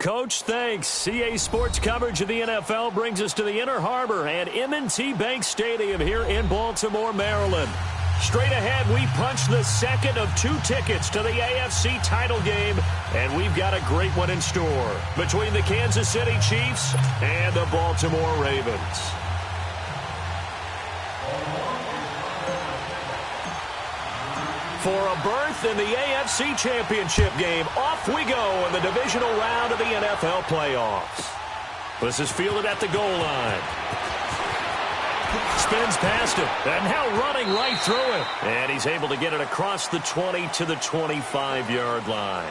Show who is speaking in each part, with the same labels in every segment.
Speaker 1: Coach, thanks. CA Sports coverage of the NFL brings us to the Inner Harbor and M&T Bank Stadium here in Baltimore, Maryland. Straight ahead, we punch the second of 2 tickets to the AFC title game, and we've got a great one in store between the Kansas City Chiefs and the Baltimore Ravens. For a berth in the AFC Championship game, off we go in the divisional round of the NFL playoffs. This is fielded at the goal line. Spins past him, and now running right through him. And he's able to get it across the 20 to the 25-yard line.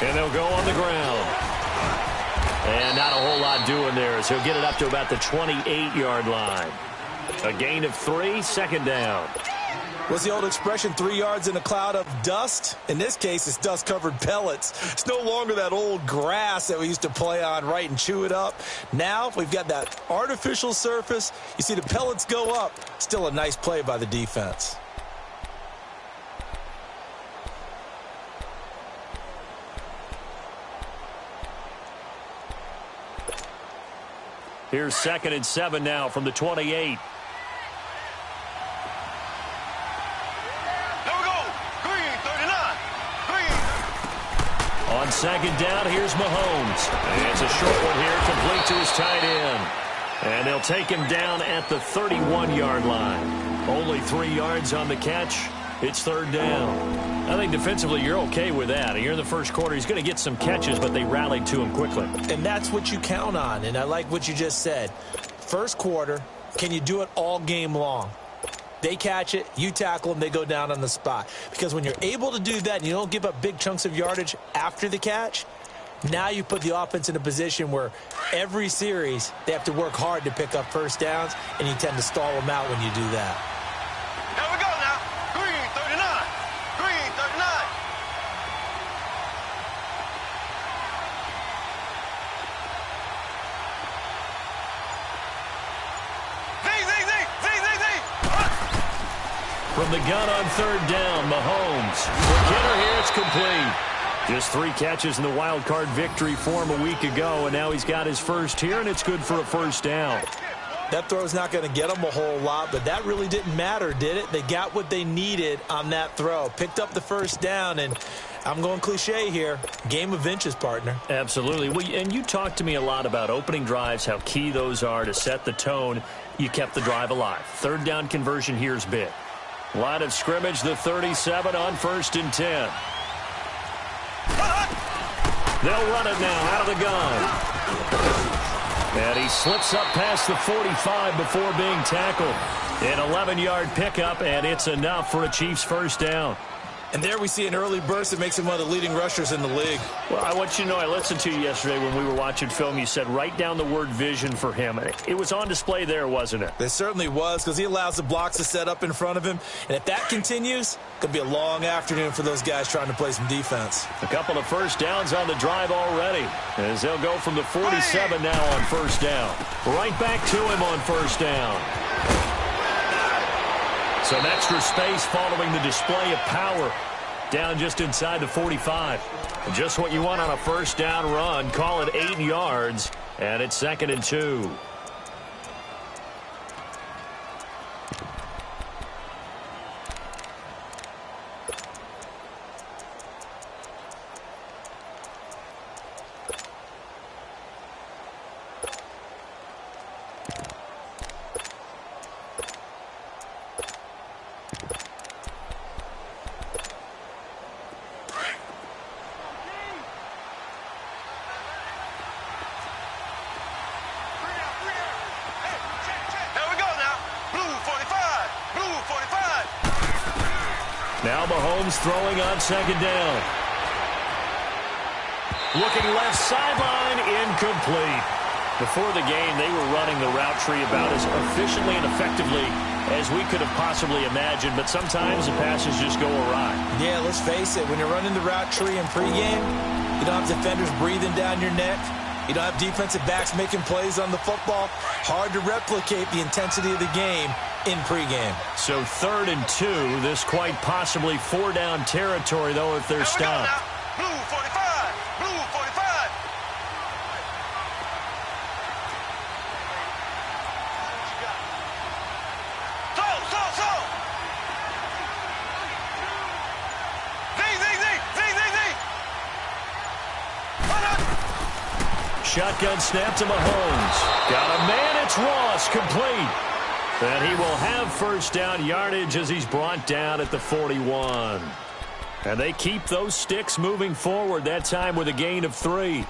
Speaker 1: And they'll go on the ground. And not a whole lot doing there as he'll get it up to about the 28-yard line. A gain of 3, second down.
Speaker 2: What's the old expression, 3 yards in a cloud of dust? In this case, it's dust-covered pellets. It's no longer that old grass that we used to play on, right, and chew it up. Now we've got that artificial surface. You see the pellets go up. Still a nice play by the defense.
Speaker 1: Here's 2nd and 7 now from the 28. On 2nd down, here's Mahomes. And it's a short one here, complete to his tight end. And they'll take him down at the 31-yard line. Only 3 yards on the catch. It's 3rd down. I think defensively you're okay with that. Here in the first quarter, he's going to get some catches, but they rallied to him quickly.
Speaker 2: And that's what you count on, and I like what you just said. First quarter, can you do it all game long? They catch it, you tackle them, they go down on the spot. Because when you're able to do that and you don't give up big chunks of yardage after the catch, now you put the offense in a position where every series they have to work hard to pick up first downs, and you tend to stall them out when you do that.
Speaker 3: Here we go now. Green 39. Green 39.
Speaker 1: From the gun on 3rd down, Mahomes. For Kenner here, it's complete. Just 3 catches in the wild card victory for him a week ago, and now he's got his first here, and it's good for a first down.
Speaker 2: That throw's not going to get them a whole lot, but that really didn't matter, did it? They got what they needed on that throw. Picked up the first down, and I'm going cliche here. Game of inches, partner.
Speaker 1: Absolutely. Well, and you talked to me a lot about opening drives, how key those are to set the tone. You kept the drive alive. 3rd down conversion here is big. Line of scrimmage, the 37 on 1st and 10. They'll run it now out of the gun. And he slips up past the 45 before being tackled. An 11-yard pickup, and it's enough for a Chiefs first down.
Speaker 2: And there we see an early burst that makes him one of the leading rushers in the league.
Speaker 1: Well, I want you to know, I listened to you yesterday when we were watching film. You said write down the word vision for him. It was on display there, wasn't it?
Speaker 2: It certainly was, because he allows the blocks to set up in front of him. And if that continues, it could be a long afternoon for those guys trying to play some defense.
Speaker 1: A couple of first downs on the drive already, as they'll go from the 47 now on first down. Right back to him on first down. Some extra space following the display of power. Down just inside the 45. Just what you want on a first down run. Call it 8 yards, and it's 2nd and 2. Now Mahomes throwing on 2nd down. Looking left sideline, incomplete. Before the game, they were running the route tree about as efficiently and effectively as we could have possibly imagined, but sometimes the passes just go awry.
Speaker 2: Yeah, let's face it, when you're running the route tree in pregame, you don't have defenders breathing down your neck. You don't have defensive backs making plays on the football. Hard to replicate the intensity of the game in pregame.
Speaker 1: So 3rd and 2, this quite possibly 4-down territory, though, if they're stopped.
Speaker 3: Blue 45. Blue 45. So.
Speaker 1: Shotgun snap to Mahomes. Got a man, it's Ross, complete. And he will have first down yardage as he's brought down at the 41. And they keep those sticks moving forward, that time with a gain of 3.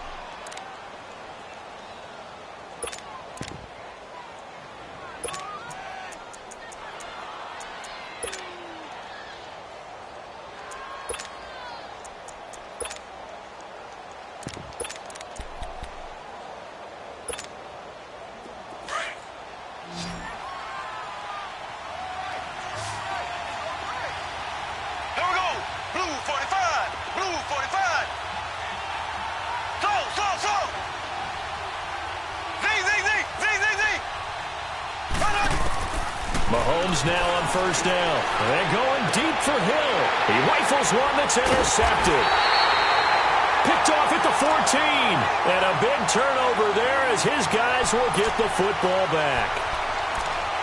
Speaker 3: Blue 45. Blue 45. So. Z.
Speaker 1: Mahomes now on first down. And going deep for Hill. He rifles one that's intercepted. Picked off at the 14. And a big turnover there as his guys will get the football back.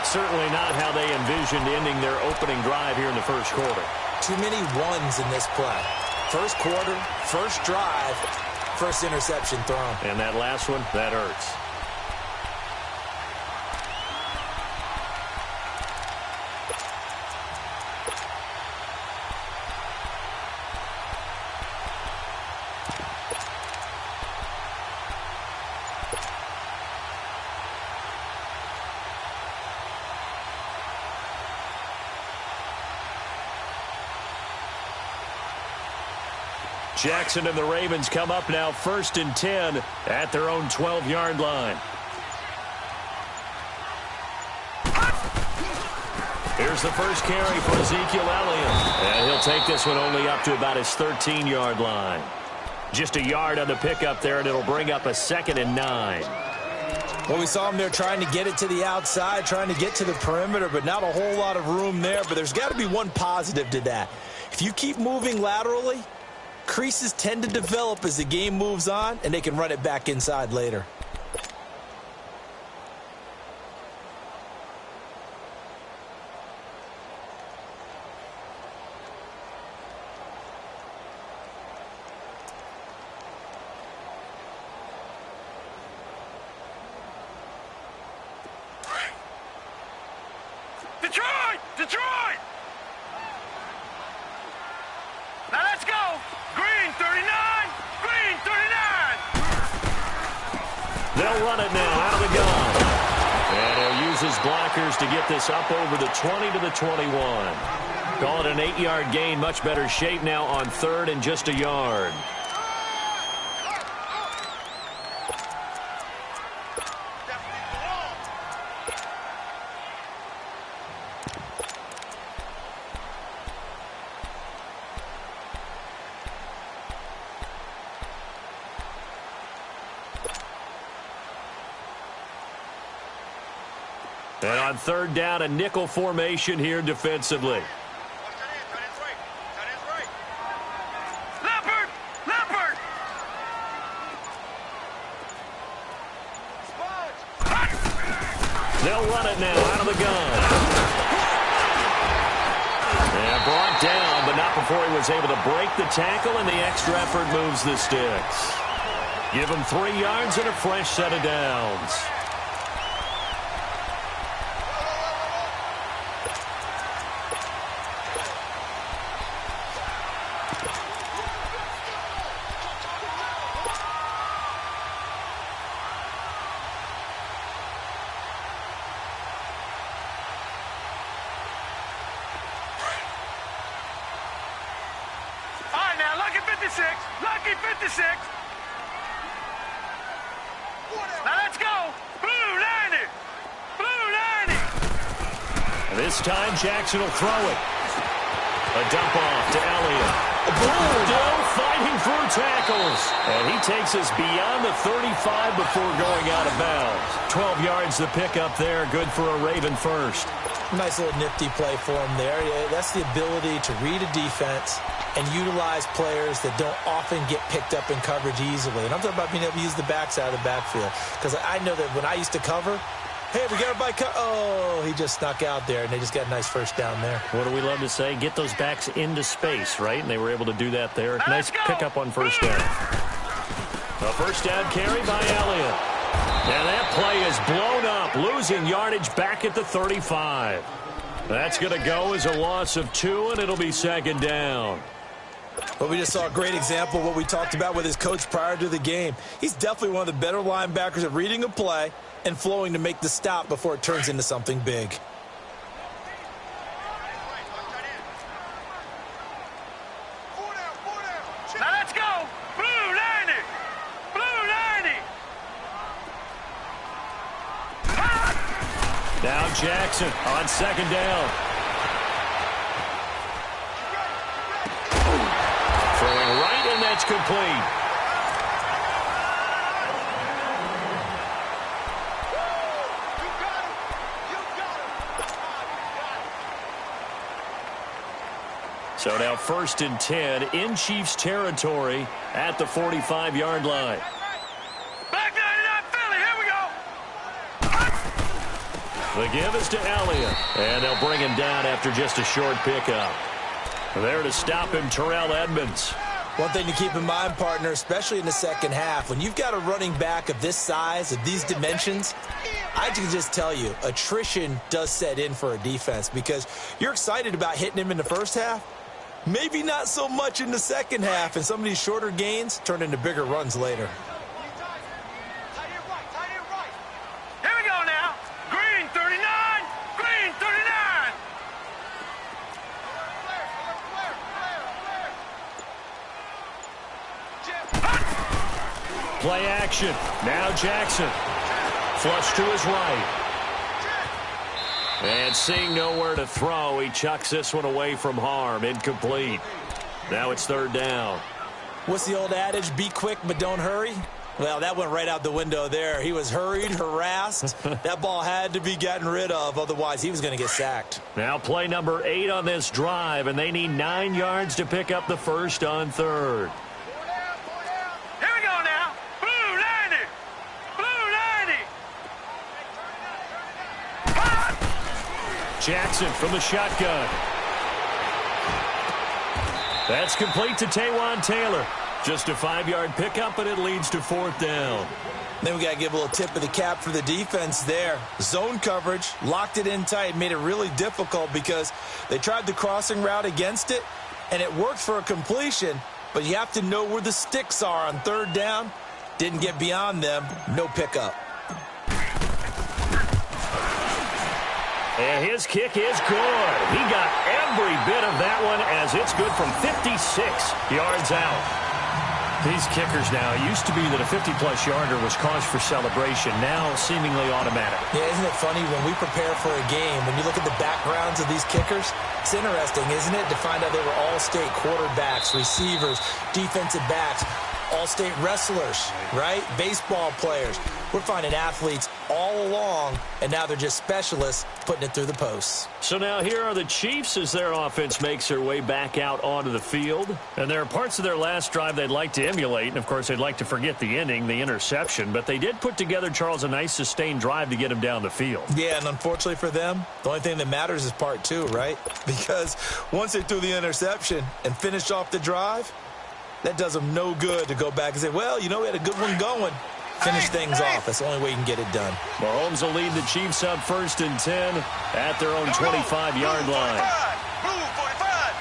Speaker 1: Certainly not how they envisioned ending their opening drive here in the first quarter.
Speaker 2: Too many ones in this play. First quarter, first drive, first interception thrown.
Speaker 1: And that last one, that hurts. Jackson and the Ravens come up now 1st and 10 at their own 12-yard line. Here's the first carry for Ezekiel Elliott. And he'll take this one only up to about his 13-yard line. Just a yard on the pickup there, and it'll bring up a 2nd and 9.
Speaker 2: Well, we saw him there trying to get it to the outside, trying to get to the perimeter, but not a whole lot of room there. But there's got to be one positive to that. If you keep moving laterally, creases tend to develop as the game moves on, and they can run it back inside later.
Speaker 3: Detroit! Now let's go! Green 39! Green 39!
Speaker 1: They'll run it now out of the gun. And he'll use his blockers to get this up over the 20 to the 21. Call it an 8-yard gain. Much better shape now on 3rd and just a yard. And on 3rd down, a nickel formation here defensively.
Speaker 3: Leopard!
Speaker 1: They'll run it now out of the gun. And brought down, but not before he was able to break the tackle, and the extra effort moves the sticks. Give him 3 yards and a fresh set of downs.
Speaker 3: Lucky 56. Now let's go. Blue 90. Blue 90.
Speaker 1: This time Jackson will throw it. A dump off to Elliott. Still fighting through tackles. And he takes us beyond the 35 before going out of bounds. 12 yards the pickup there. Good for a Raven first.
Speaker 2: Nice little nifty play for him there. That's the ability to read a defense and utilize players that don't often get picked up in coverage easily. And I'm talking about being able to use the backside of the backfield. Because I know that when I used to cover, hey, we got everybody oh, he just snuck out there, and they just got a nice first down there.
Speaker 1: What do we love to say? Get those backs into space, right? And they were able to do that there. Nice pickup on first down. A first down carry by Elliott. And that play is blown up, losing yardage back at the 35. That's going to go as a loss of 2, and it'll be 2nd down.
Speaker 2: Well, we just saw a great example of what we talked about with his coach prior to the game. He's definitely one of the better linebackers at reading a play and flowing to make the stop before it turns into something big.
Speaker 3: Now let's go. Blue 90. Blue 90.
Speaker 1: Now Jackson on 2nd down. complete. So now 1st and 10 in Chiefs territory at the 45-yard line.
Speaker 3: Back 99 Philly, here we go.
Speaker 1: The give is to Elliott, and they'll bring him down after just a short pickup. There to stop him, Terrell Edmonds.
Speaker 2: One thing to keep in mind, partner, especially in the second half, when you've got a running back of this size, of these dimensions, I can just tell you, attrition does set in for a defense because you're excited about hitting him in the first half. Maybe not so much in the second half, and some of these shorter gains turn into bigger runs later.
Speaker 3: Here we go now. Green 39. Green 39.
Speaker 1: Play action. Now Jackson. Flush to his right. And seeing nowhere to throw, he chucks this one away from harm. Incomplete. Now it's 3rd down.
Speaker 2: What's the old adage? Be quick, but don't hurry. Well, that went right out the window there. He was hurried, harassed. That ball had to be gotten rid of. Otherwise, he was going to get sacked.
Speaker 1: Now play number 8 on this drive, and they need 9 yards to pick up the first on 3rd.
Speaker 3: Here we go now. Blue 90. Blue 90.
Speaker 1: Jackson from the shotgun. That's complete to Taywan Taylor. Just a 5-yard pickup, and it leads to 4th down.
Speaker 2: Then we got to give a little tip of the cap for the defense there. Zone coverage, locked it in tight, made it really difficult because they tried the crossing route against it, and it worked for a completion, but you have to know where the sticks are on 3rd down. Didn't get beyond them, no pickup.
Speaker 1: And his kick is good. He got every bit of that one as it's good from 56 yards out. These kickers now, it used to be that a 50-plus yarder was cause for celebration, now seemingly automatic.
Speaker 2: Yeah, isn't it funny when we prepare for a game, when you look at the backgrounds of these kickers, it's interesting, isn't it, to find out they were all-state quarterbacks, receivers, defensive backs, all-state wrestlers, right? Baseball players. We're finding athletes all along, and now they're just specialists putting it through the posts.
Speaker 1: So now here are the Chiefs as their offense makes their way back out onto the field. And there are parts of their last drive they'd like to emulate. And, of course, they'd like to forget the ending, the interception. But they did put together, Charles, a nice sustained drive to get him down the field.
Speaker 2: Yeah, and unfortunately for them, the only thing that matters is part 2, right? Because once they threw the interception and finished off the drive, that does them no good to go back and say, well, you know, we had a good one going. Finish things off. That's the only way you can get it done.
Speaker 1: Mahomes will lead the Chiefs up 1st and 10 at their own 25-yard line.
Speaker 3: Blue 45.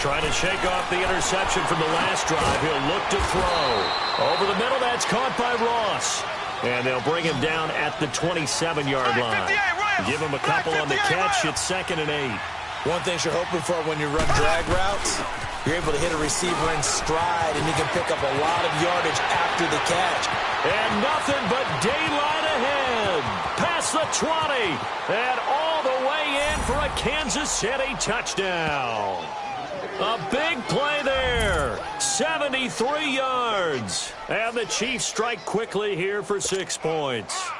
Speaker 1: Trying to shake off the interception from the last drive. He'll look to throw. Over the middle, that's caught by Ross. And they'll bring him down at the 27-yard line. Give him a couple on the catch. It's 2nd and 8.
Speaker 2: One thing you're hoping for when you run drag routes, you're able to hit a receiver in stride, and you can pick up a lot of yardage after the catch.
Speaker 1: And nothing but daylight ahead. Past the 20. And all the way in for a Kansas City touchdown. A big play there. 73 yards. And the Chiefs strike quickly here for 6 points.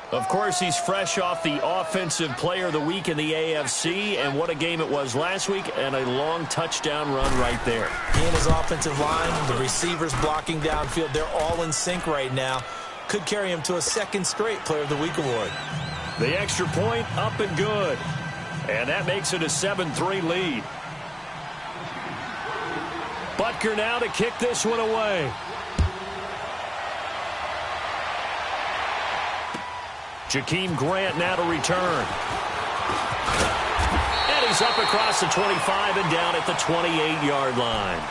Speaker 1: Of course, he's fresh off the Offensive Player of the Week in the AFC, and what a game it was last week, and a long touchdown run right there.
Speaker 2: He and his offensive line, the receivers blocking downfield, they're all in sync right now. Could carry him to a 2nd straight Player of the Week award.
Speaker 1: The extra point up and good, and that makes it a 7-3 lead. Butker now to kick this one away. Jakeem Grant now to return. And he's up across the 25 and down at the 28-yard line.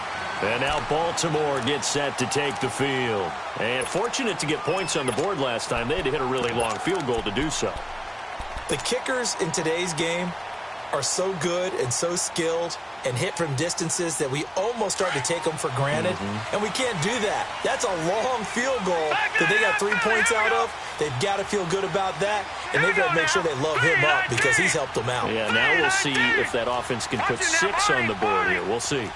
Speaker 1: And now Baltimore gets set to take the field. And fortunate to get points on the board last time. They had to hit a really long field goal to do so.
Speaker 2: The kickers in today's game are so good and so skilled and hit from distances that we almost start to take them for granted, and we can't do that. That's a long field goal that they got 3 points out of. They've got to feel good about that, and they've got to make sure they love him up because he's helped them out.
Speaker 1: Yeah, now we'll see if that offense can put 6 on the board here. We'll see.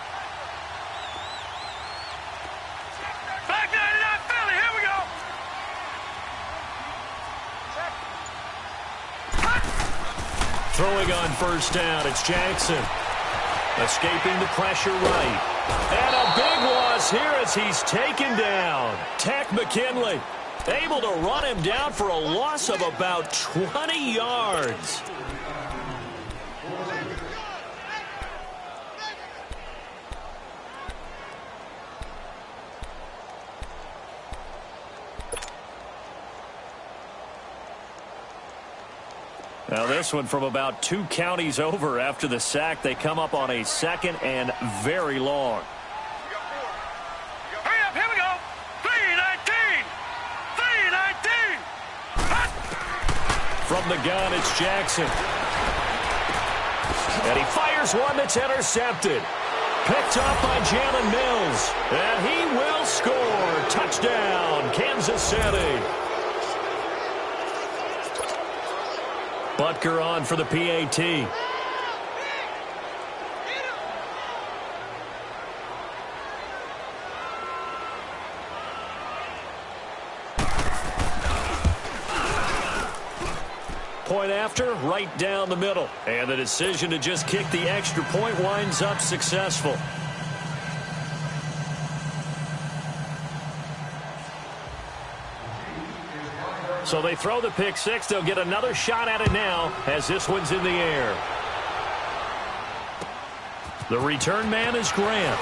Speaker 1: Throwing on first down, it's Jackson. Escaping the pressure right. And a big loss here as he's taken down. Tech McKinley able to run him down for a loss of about 20 yards. Now this one from about 2 counties over after the sack. They come up on a 2nd and very long.
Speaker 3: Hurry up, here we go. 3-19. 3-19.
Speaker 1: From the gun, it's Jackson. And he fires one that's intercepted. Picked up by Jalen Mills. And he will score. Touchdown, Kansas City. Butker on for the PAT. Point after, right down the middle. And the decision to just kick the extra point winds up successful. So they throw the pick 6. They'll get another shot at it now as this one's in the air. The return man is Grant.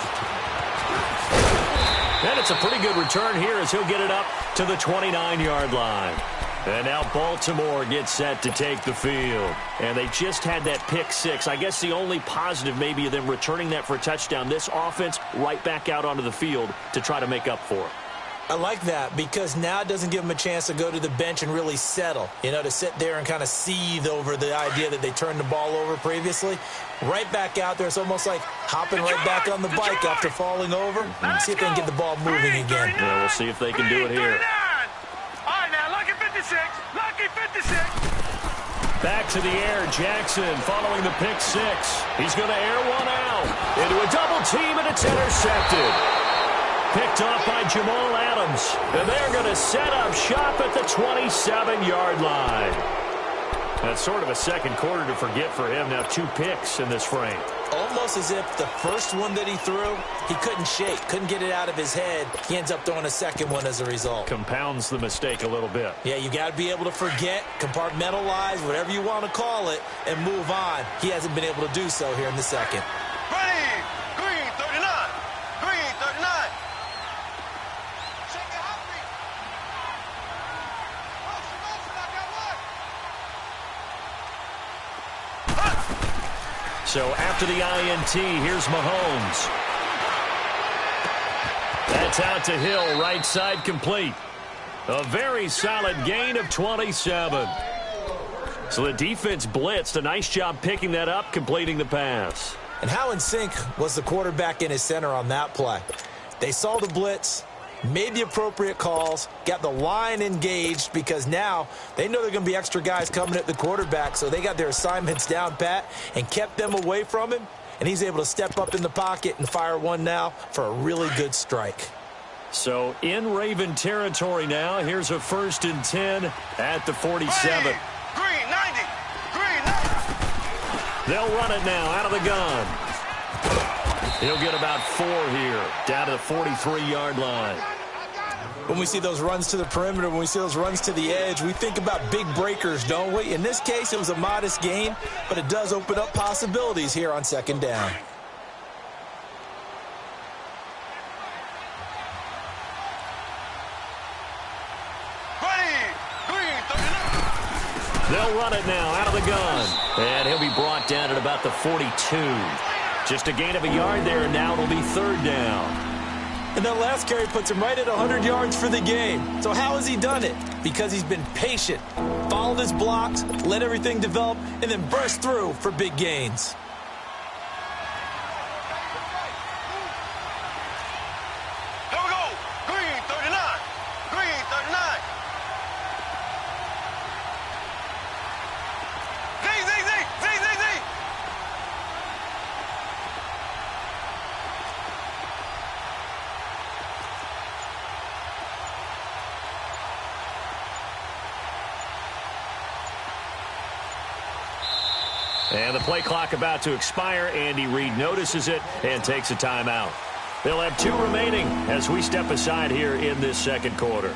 Speaker 1: And it's a pretty good return here as he'll get it up to the 29-yard line. And now Baltimore gets set to take the field. And they just had that pick 6. I guess the only positive maybe of them returning that for a touchdown. This offense right back out onto the field to try to make up for it.
Speaker 2: I like that because now it doesn't give them a chance to go to the bench and really settle, to sit there and kind of seethe over the idea that they turned the ball over previously. Right back out there, it's almost like hopping right back on the bike after falling over. See if they can get the ball moving again.
Speaker 1: Yeah, we'll see if they can do it here.
Speaker 3: All right, now, lucky 56. Lucky 56.
Speaker 1: Back to the air, Jackson following the pick 6. He's going to air one out into a double team, and it's intercepted. Picked off by Jamal Adams. And they're going to set up shop at the 27-yard line. That's sort of a second quarter to forget for him. Now 2 picks in this frame.
Speaker 2: Almost as if the first one that he threw, he couldn't shake, couldn't get it out of his head. He ends up throwing a second one as a result.
Speaker 1: Compounds the mistake a little bit.
Speaker 2: Yeah, you got to be able to forget, compartmentalize, whatever you want to call it, and move on. He hasn't been able to do so here in the second.
Speaker 3: Ready. Green 39. Green 39.
Speaker 1: So after the INT, here's Mahomes. That's out to Hill, right side complete. A very solid gain of 27. So the defense blitzed. A nice job picking that up, completing the pass.
Speaker 2: And how in sync was the quarterback in his center on that play? They saw the blitz, made the appropriate calls, got the line engaged because now they know they're going to be extra guys coming at the quarterback, so they got their assignments down pat and kept them away from him, and he's able to step up in the pocket and fire one now for a really good strike.
Speaker 1: So in Raven territory now, here's a 1st and 10 at the 47.
Speaker 3: Green 90. Green 90.
Speaker 1: They'll run it now out of the gun. He'll get about 4 here, down to the 43-yard line.
Speaker 2: When we see those runs to the perimeter, when we see those runs to the edge, we think about big breakers, don't we? In this case, it was a modest gain, but it does open up possibilities here on 2nd down.
Speaker 1: They'll run it now out of the gun. And he'll be brought down at about the 42. Just a gain of a yard there, and now it'll be 3rd down.
Speaker 2: And that last carry puts him right at 100 yards for the game. So how has he done it? Because he's been patient, following followed his blocks, let everything develop, and then burst through for big gains.
Speaker 3: Here we go. Green 39. Green 39. Z, Z, Z, Z, Z, Z.
Speaker 1: And the play clock about to expire. Andy Reid notices it and takes a timeout. They'll have 2 remaining as we step aside here in this second quarter.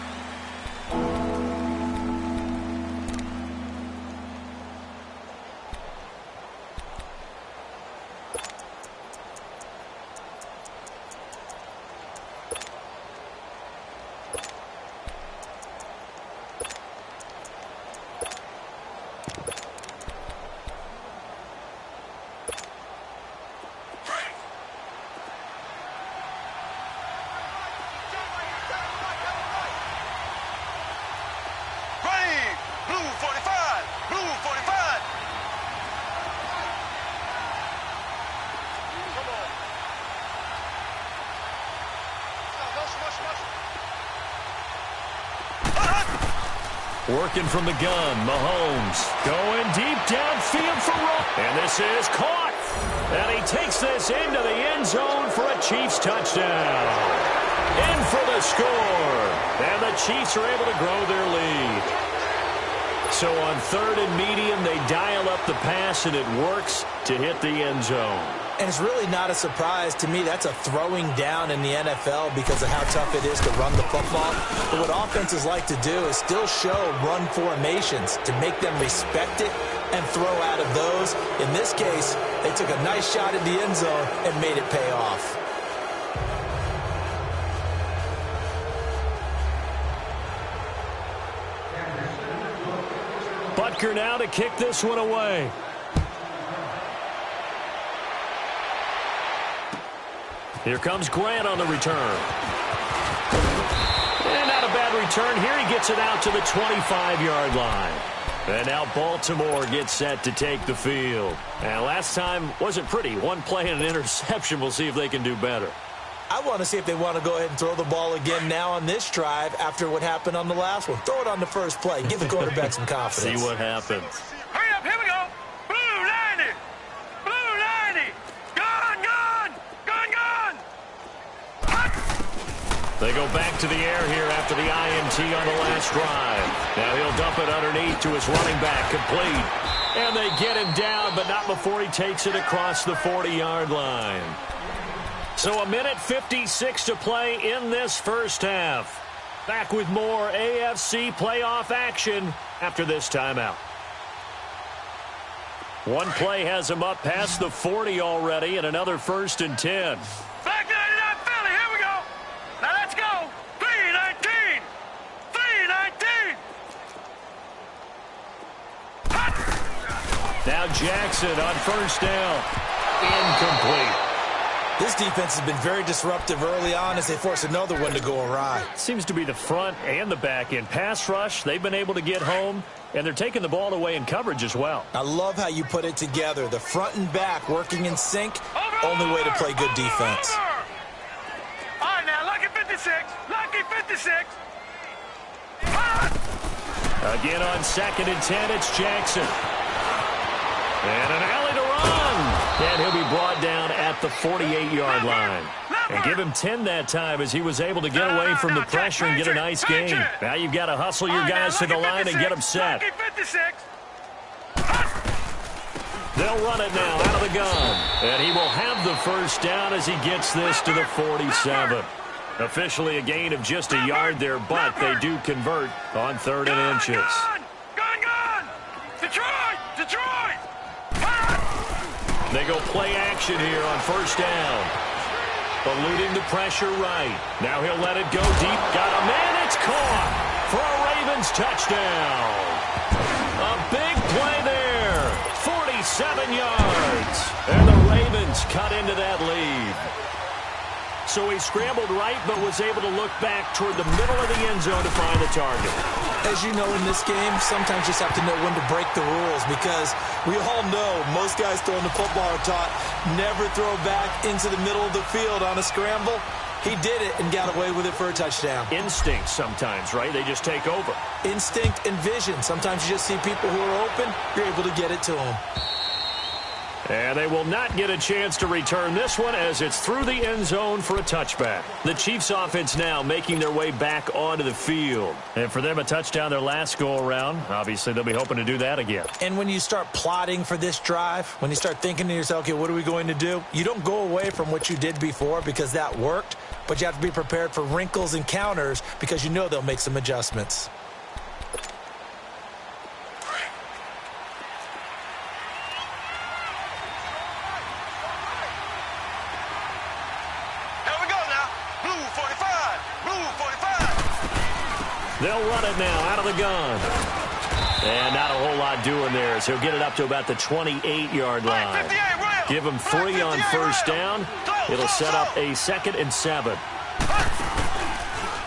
Speaker 1: Working from the gun, Mahomes going deep downfield for Rowe. And this is caught. And he takes this into the end zone for a Chiefs touchdown. In for the score. And the Chiefs are able to grow their lead. So on 3rd and medium, they dial up the pass, and it works to hit the end zone.
Speaker 2: And it's really not a surprise to me. That's a throwing down in the NFL because of how tough it is to run the football. But what offenses like to do is still show run formations to make them respect it and throw out of those. In this case, they took a nice shot at the end zone and made it pay off.
Speaker 1: Butker now to kick this one away. Here comes Grant on the return. And not a bad return. Here he gets it out to the 25-yard line. And now Baltimore gets set to take the field. And last time wasn't pretty. One play and an interception. We'll see if they can do better.
Speaker 2: I want to see if they want to go ahead and throw the ball again now on this drive after what happened on the last one. Throw it on the first play. Give the quarterback some confidence.
Speaker 1: See what happens.
Speaker 3: Hurry up, here we go. Blue 90. Blue 90. Gun, gun. Gun, gun.
Speaker 1: They go back to the air here after the INT on the last drive. Now he'll dump it underneath to his running back, complete. And they get him down, but not before he takes it across the 40-yard line. So 1:56 to play in this first half. Back with more AFC playoff action after this timeout. One play has him up past the 40 already, and another 1st and 10.
Speaker 3: Back 99 Philly, here we go. Now let's go. 319. 319.
Speaker 1: Now Jackson on 1st down. Incomplete.
Speaker 2: This defense has been very disruptive early on as they force another one to go awry.
Speaker 1: Seems to be the front and the back end. Pass rush, they've been able to get home, and they're taking the ball away in coverage as well.
Speaker 2: I love how you put it together. The front and back working in sync. Only way to play good defense.
Speaker 3: All right, now, lucky 56. Lucky 56.
Speaker 1: Again on 2nd and 10, it's Jackson. And an alley to run. And he'll be brought down at the 48-yard line. And give him 10 that time as he was able to get away from the pressure and get a nice gain. Now you've got to hustle your guys to the line and get them set. They'll run it now out of the gun. And he will have the 1st down as he gets this to the 47. Officially a gain of just a yard there, but they do convert on 3rd and inches.
Speaker 3: Gun! Detroit! Detroit!
Speaker 1: They go play action here on 1st down. Eluding the pressure right. Now he'll let it go deep. Got a man. It's caught for a Ravens touchdown. A big play there. 47 yards. And the Ravens cut into that lead. So he scrambled right but was able to look back toward the middle of the end zone to find the target.
Speaker 2: As you know, in this game, sometimes you just have to know when to break the rules, because we all know most guys throwing the football are taught never throw back into the middle of the field on a scramble. He did it and got away with it for a touchdown.
Speaker 1: Instinct sometimes, right? They just take over.
Speaker 2: Instinct and vision. Sometimes you just see people who are open, you're able to get it to them.
Speaker 1: And they will not get a chance to return this one as it's through the end zone for a touchback. The Chiefs offense now making their way back onto the field. And for them, a touchdown their last go-around. Obviously, they'll be hoping to do that again.
Speaker 2: And when you start plotting for this drive, when you start thinking to yourself, okay, what are we going to do? You don't go away from what you did before because that worked, but you have to be prepared for wrinkles and counters because you know they'll make some adjustments.
Speaker 1: They'll run it now out of the gun. And not a whole lot doing there, so he'll get it up to about the 28-yard line. Give him 3 on first down. It'll set up a 2nd and 7.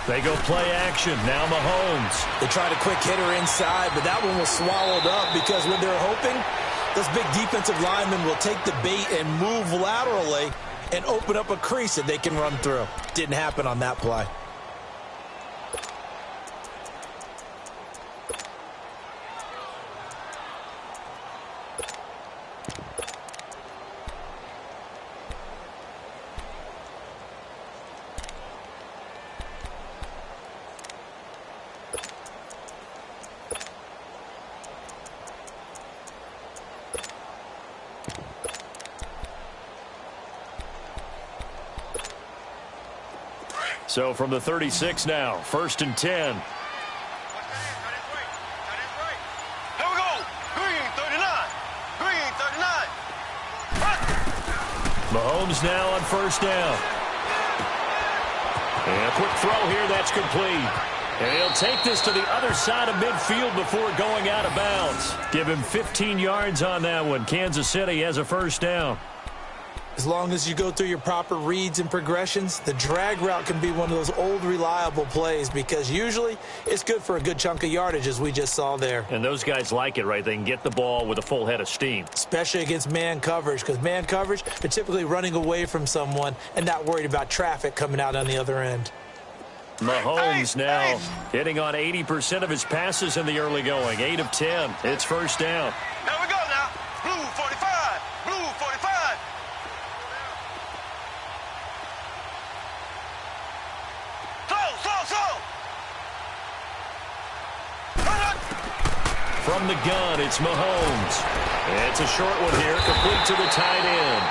Speaker 1: They go play action. Now Mahomes.
Speaker 2: They tried a quick hitter inside, but that one was swallowed up because when they're hoping, those big defensive linemen will take the bait and move laterally and open up a crease that they can run through. Didn't happen on that play.
Speaker 1: So from the 36 now, 1st and 10.
Speaker 3: Here we go. Green 39. Green 39.
Speaker 1: Mahomes now on first down. And a quick throw here, that's complete. And he'll take this to the other side of midfield before going out of bounds. Give him 15 yards on that one. Kansas City has a first down.
Speaker 2: As long as you go through your proper reads and progressions, the drag route can be one of those old reliable plays because usually it's good for a good chunk of yardage, as we just saw there.
Speaker 1: And those guys like it, right? They can get the ball with a full head of steam.
Speaker 2: Especially against man coverage, because man coverage, they're typically running away from someone and not worried about traffic coming out on the other end.
Speaker 1: Mahomes now hitting on 80% of his passes in the early going. 8 of 10. It's first down.
Speaker 3: Here we go now. Blue 45. Blue 45.
Speaker 1: From the gun, it's Mahomes. It's a short one here, complete to the tight end.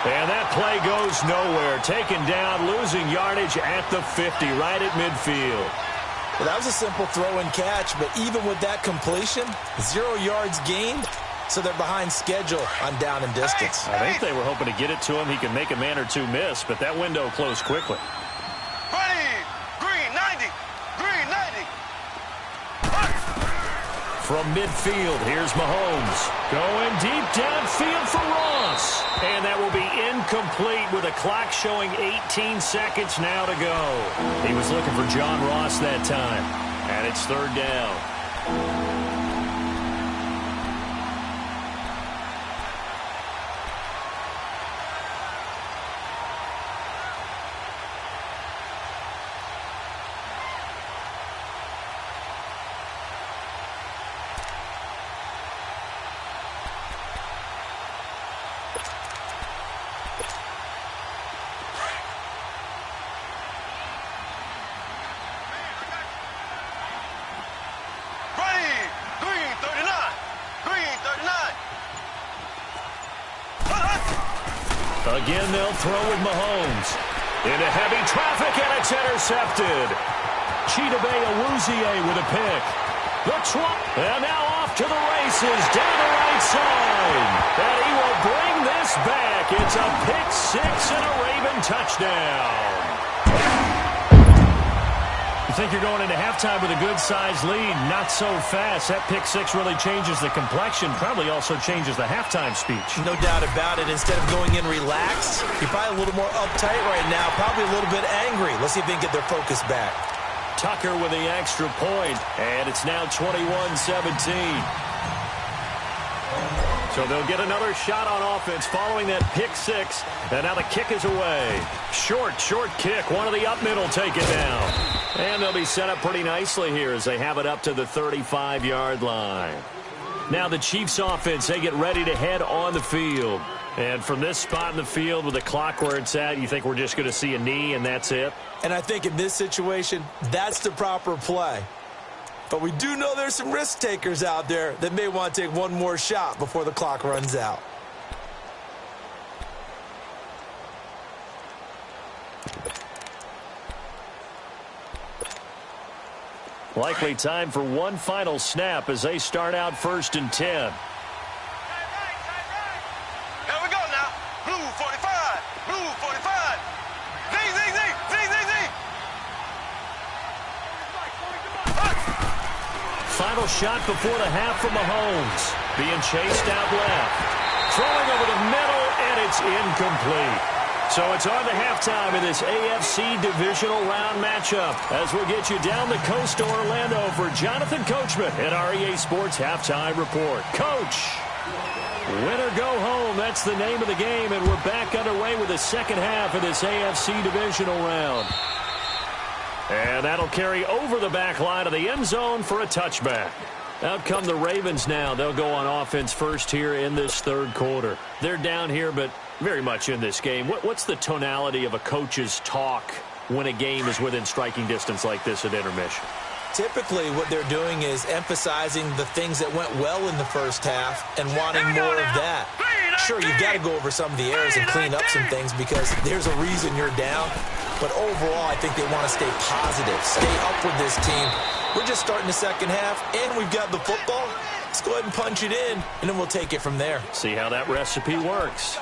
Speaker 1: And that play goes nowhere. Taken down, losing yardage at the 50, right at midfield.
Speaker 2: Well, that was a simple throw and catch, but even with that completion, 0 yards gained, so they're behind schedule on down and distance.
Speaker 1: I think they were hoping to get it to him. He can make a man or two miss, but that window closed quickly.
Speaker 3: Ready. Green 90. Green 90.
Speaker 1: From midfield, here's Mahomes. Going deep downfield for Ross. And that will be incomplete with a clock showing 18 seconds now to go. He was looking for John Ross that time. And it's 3rd down. Again, they'll throw with Mahomes. Into heavy traffic, and it's intercepted. Chidobe Awuzie with a pick. And now off to the races, down the right side. And he will bring this back. It's a pick 6 and a Raven touchdown. You think you're going into halftime with a good-sized lead, not so fast. That pick 6 really changes the complexion, probably also changes the halftime speech.
Speaker 2: No doubt about it. Instead of going in relaxed, you're probably a little more uptight right now, probably a little bit angry. Let's see if they can get their focus back.
Speaker 1: Tucker with the extra point, and it's now 21-17. So they'll get another shot on offense following that pick six, and now the kick is away. Short kick. One of the up middle take it down. And they'll be set up pretty nicely here as they have it up to the 35-yard line. Now the Chiefs offense, they get ready to head on the field. And from this spot in the field with the clock where it's at, you think we're just going to see a knee and that's it?
Speaker 2: And I think in this situation, that's the proper play. But we do know there's some risk takers out there that may want to take one more shot before the clock runs out.
Speaker 1: Likely time for one final snap as they start out 1st and 10.
Speaker 3: Here we go now. Blue 45. Blue 45. Zing, zing, zing. Zing, zing, zing.
Speaker 1: Final shot before the half from Mahomes. Being chased out left. Throwing over the middle, and it's incomplete. So it's on to halftime in this AFC divisional round matchup as we'll get you down the coast to Orlando for Jonathan Coachman at our EA Sports Halftime Report. Coach, win or go home, that's the name of the game, and we're back underway with the second half of this AFC divisional round. And that'll carry over the back line of the end zone for a touchback. Out come the Ravens now. They'll go on offense first here in this third quarter. They're down here, but very much in this game. What's the tonality of a coach's talk when a game is within striking distance like this at intermission?
Speaker 2: Typically, what they're doing is emphasizing the things that went well in the first half and wanting more of that. Sure, you've got to go over some of the errors and clean up some things because there's a reason you're down. But overall, I think they want to stay positive, stay up with this team. We're just starting the second half, and we've got the football. Let's go ahead and punch it in, and then we'll take it from there.
Speaker 1: See how that recipe works.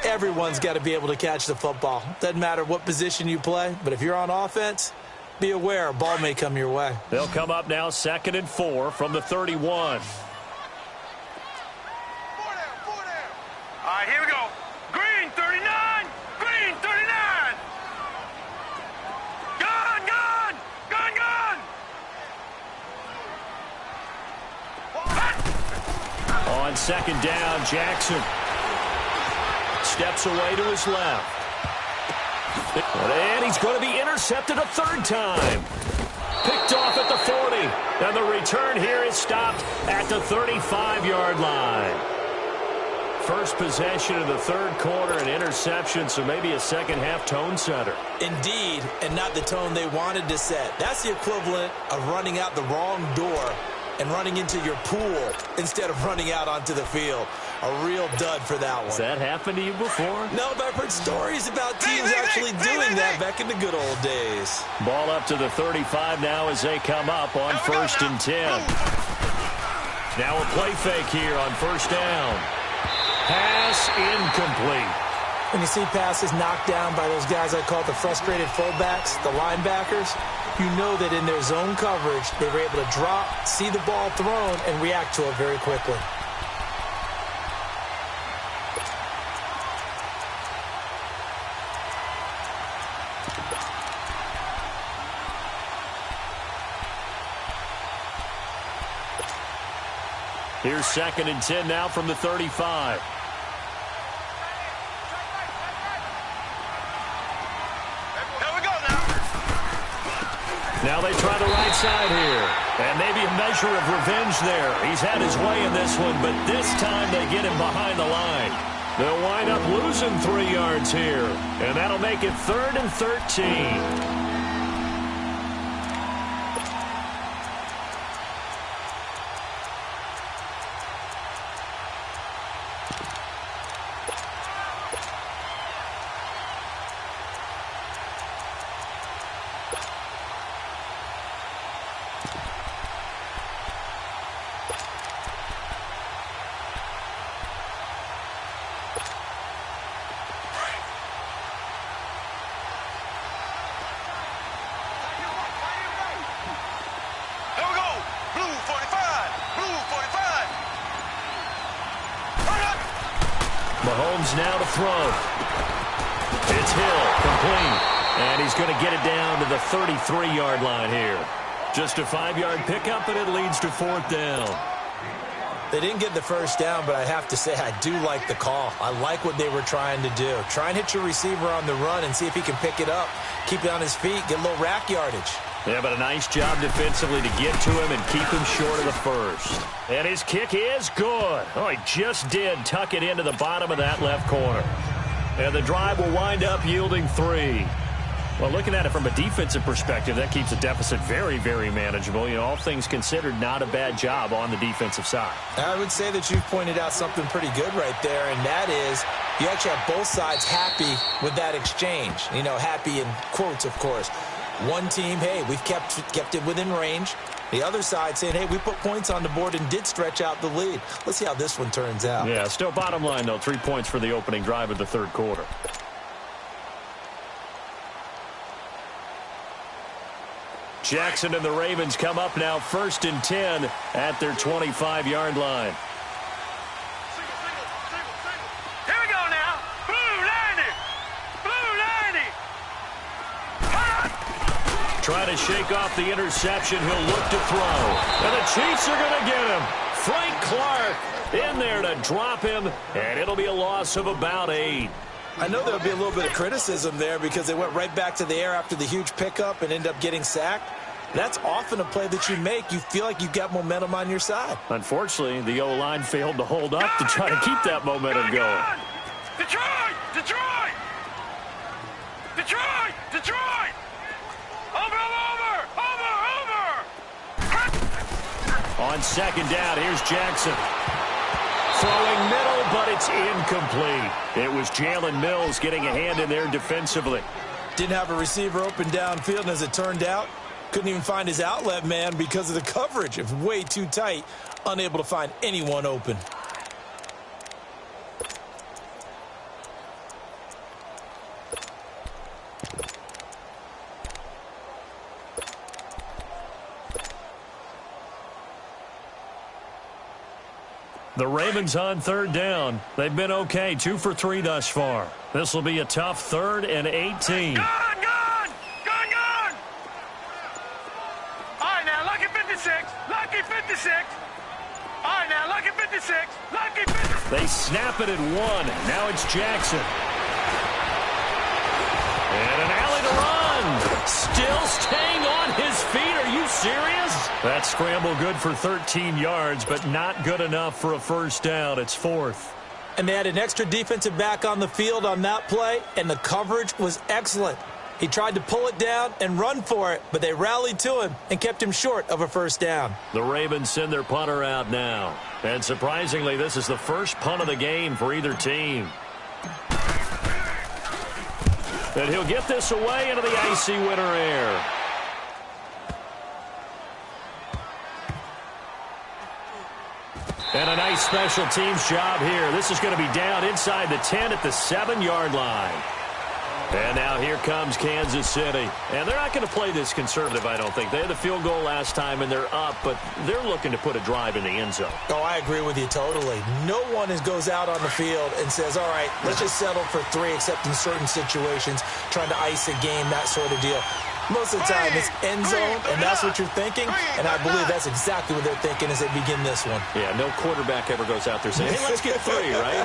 Speaker 2: Everyone's got to be able to catch the football. Doesn't matter what position you play, but if you're on offense, be aware a ball may come your way.
Speaker 1: They'll come up now 2nd and 4 from the 31.
Speaker 3: All right, here we go. Green 39. Green 39. Gun, gun. Gun, gun.
Speaker 1: On 2nd down, Jackson steps away to his left. And he's going to be intercepted a third time. Picked off at the 40. And the return here is stopped at the 35-yard line. First possession of the third quarter, an interception, so maybe a second-half tone setter.
Speaker 2: Indeed, and not the tone they wanted to set. That's the equivalent of running out the wrong door and running into your pool instead of running out onto the field. A real dud for that one.
Speaker 1: Has that happened to you before?
Speaker 2: No, but I've heard stories about teams actually doing that back in the good old days.
Speaker 1: Ball up to the 35 now as they come up on 1st and 10. Now a play fake here on 1st down. Pass incomplete.
Speaker 2: When you see passes knocked down by those guys I call the frustrated fullbacks, the linebackers, you know that in their zone coverage, they were able to drop, see the ball thrown, and react to it very quickly.
Speaker 1: Here's 2nd and 10 now from the 35. Now they try the right side here. And maybe a measure of revenge there. He's had his way in this one, but this time they get him behind the line. They'll wind up losing 3 yards here. And that'll make it 3rd and 13. Mahomes now to throw. It's Hill, complete. And he's going to get it down to the 33-yard line here. Just a 5-yard pickup, and it leads to 4th down.
Speaker 2: They didn't get the first down, but I have to say I do like the call. I like what they were trying to do. Try and hit your receiver on the run and see if he can pick it up, keep it on his feet, get a little rack yardage.
Speaker 1: Yeah, but a nice job defensively to get to him and keep him short of the first. And his kick is good. Oh, he just did tuck it into the bottom of that left corner. And the drive will wind up yielding 3. Well, looking at it from a defensive perspective, that keeps the deficit very, very manageable. You know, all things considered, not a bad job on the defensive side.
Speaker 2: I would say that you've pointed out something pretty good right there, and that is you actually have both sides happy with that exchange. You know, happy in quotes, of course. One team, hey, we've kept it within range. The other side saying, hey, we put points on the board and did stretch out the lead. Let's see how this one turns out.
Speaker 1: Yeah, still bottom line, though, 3 points for the opening drive of the third quarter. Jackson and the Ravens come up now 1st and 10 at their 25-yard line.
Speaker 3: Here we go now. Blue 90. Blue 90.
Speaker 1: Trying to shake off the interception. He'll look to throw. And the Chiefs are going to get him. Frank Clark in there to drop him. And it'll be a loss of about 8.
Speaker 2: I know there'll be a little bit of criticism there because they went right back to the air after the huge pickup and ended up getting sacked. That's often a play that you make. You feel like you've got momentum on your side.
Speaker 1: Unfortunately, the O-line failed to hold up to try to keep that momentum going.
Speaker 3: Detroit! Detroit! Detroit! Detroit! Over!
Speaker 1: On 2nd down, here's Jackson. Throwing middle, but it's incomplete. It was Jalen Mills getting a hand in there defensively.
Speaker 2: Didn't have a receiver open downfield, and as it turned out, couldn't even find his outlet man because of the coverage. It was way too tight, unable to find anyone open.
Speaker 1: The Ravens on 3rd down. They've been okay, 2 for 3 thus far. This will be a tough 3rd and 18.
Speaker 3: Gone! All right, now, lucky 56. Lucky 56. All right, now, lucky 56. Lucky 56.
Speaker 1: They snap it at 1. Now it's Jackson. And an alley to run. Still staying on his feet. Are you serious? That scramble good for 13 yards, but not good enough for a first down. It's 4th.
Speaker 2: And they had an extra defensive back on the field on that play, and the coverage was excellent. He tried to pull it down and run for it, but they rallied to him and kept him short of a first down.
Speaker 1: The Ravens send their punter out now. And surprisingly, this is the first punt of the game for either team. And he'll get this away into the icy winter air. And a nice special teams job here. This is going to be down inside the 10 at the 7-yard line. And now here comes Kansas City. And they're not going to play this conservative, I don't think. They had the field goal last time, and they're up, but they're looking to put a drive in the end zone.
Speaker 2: Oh, I agree with you totally. No one goes out on the field and says, all right, let's just settle for 3, except in certain situations, trying to ice a game, that sort of deal. Most of the time, it's end zone, and that's what you're thinking, and I believe that's exactly what they're thinking as they begin this one.
Speaker 1: Yeah, no quarterback ever goes out there saying, hey, let's get 3, right?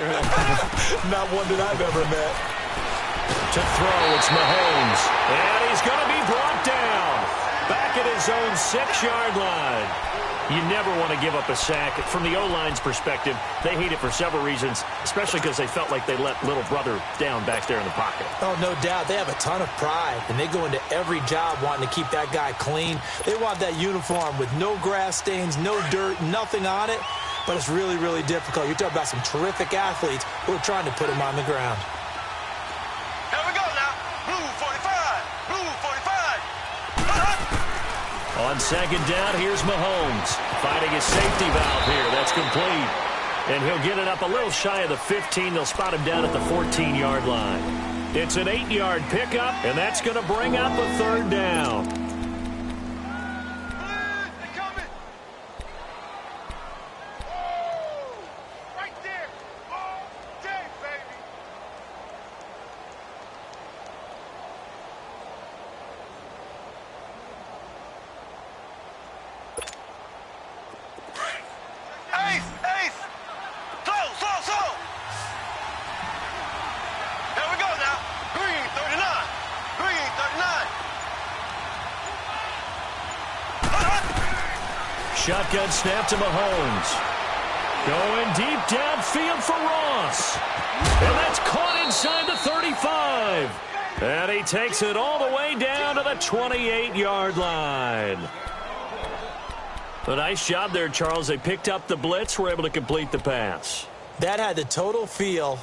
Speaker 2: Not one that I've ever met.
Speaker 1: To throw, it's Mahomes. And he's going to be brought down. Back at his own 6-yard line. You never want to give up a sack. From the O-line's perspective, they hate it for several reasons, especially because they felt like they let little brother down back there in the pocket.
Speaker 2: Oh, no doubt. They have a ton of pride, and they go into every job wanting to keep that guy clean. They want that uniform with no grass stains, no dirt, nothing on it. But it's really, really difficult. You're talking about some terrific athletes who are trying to put him on the ground.
Speaker 3: Here we go now. Blue 45. Blue 45.
Speaker 1: On 2nd down, here's Mahomes. Finding his safety valve here. That's complete. And he'll get it up a little shy of the 15. They'll spot him down at the 14-yard line. It's an 8-yard pickup, and that's going to bring up a 3rd down. shotgun snap to Mahomes. Going deep downfield for Ross. And that's caught inside the 35. And he takes it all the way down to the 28-yard line. A nice job there, Charles. They picked up the blitz, were able to complete the pass.
Speaker 2: That had the total feel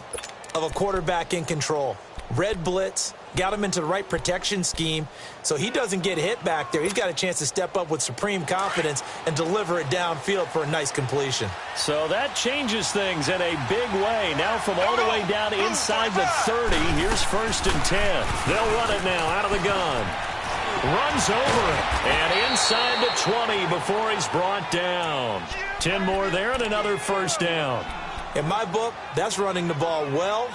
Speaker 2: of a quarterback in control. Red blitz, got him into the right protection scheme, so he doesn't get hit back there. He's got a chance to step up with supreme confidence and deliver it downfield for a nice completion.
Speaker 1: So that changes things in a big way. Now from all the way down inside the 30, here's 1st and 10. They'll run it now out of the gun. Runs over it, and inside the 20 before he's brought down. 10 more there and another 1st down.
Speaker 2: In my book, that's running the ball well,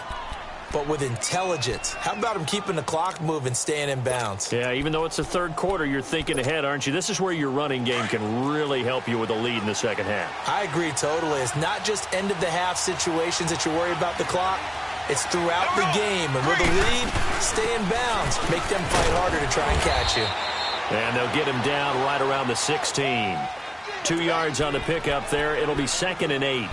Speaker 2: but with intelligence. How about him keeping the clock moving, staying in bounds?
Speaker 1: Yeah, even though it's the 3rd quarter, you're thinking ahead, aren't you? This is where your running game can really help you with a lead in the 2nd half.
Speaker 2: I agree totally. It's not just end-of-the-half situations that you worry about the clock. It's throughout the game. And with a lead, stay in bounds. Make them fight harder to try and catch you.
Speaker 1: And they'll get him down right around the 16. 2 yards on the pickup there. It'll be 2nd and 8.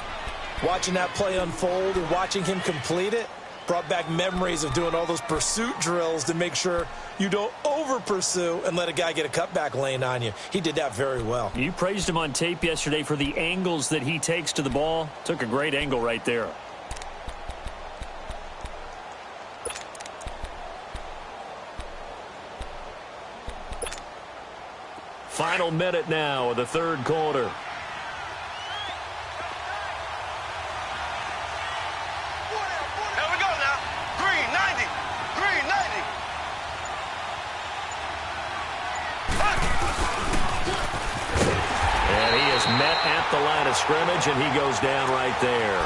Speaker 2: Watching that play unfold and watching him complete it brought back memories of doing all those pursuit drills to make sure you don't over-pursue and let a guy get a cutback lane on you. He did that very well.
Speaker 1: You praised him on tape yesterday for the angles that he takes to the ball. Took a great angle right there. Final minute now of the 3rd quarter. Met at the line of scrimmage, and he goes down right there.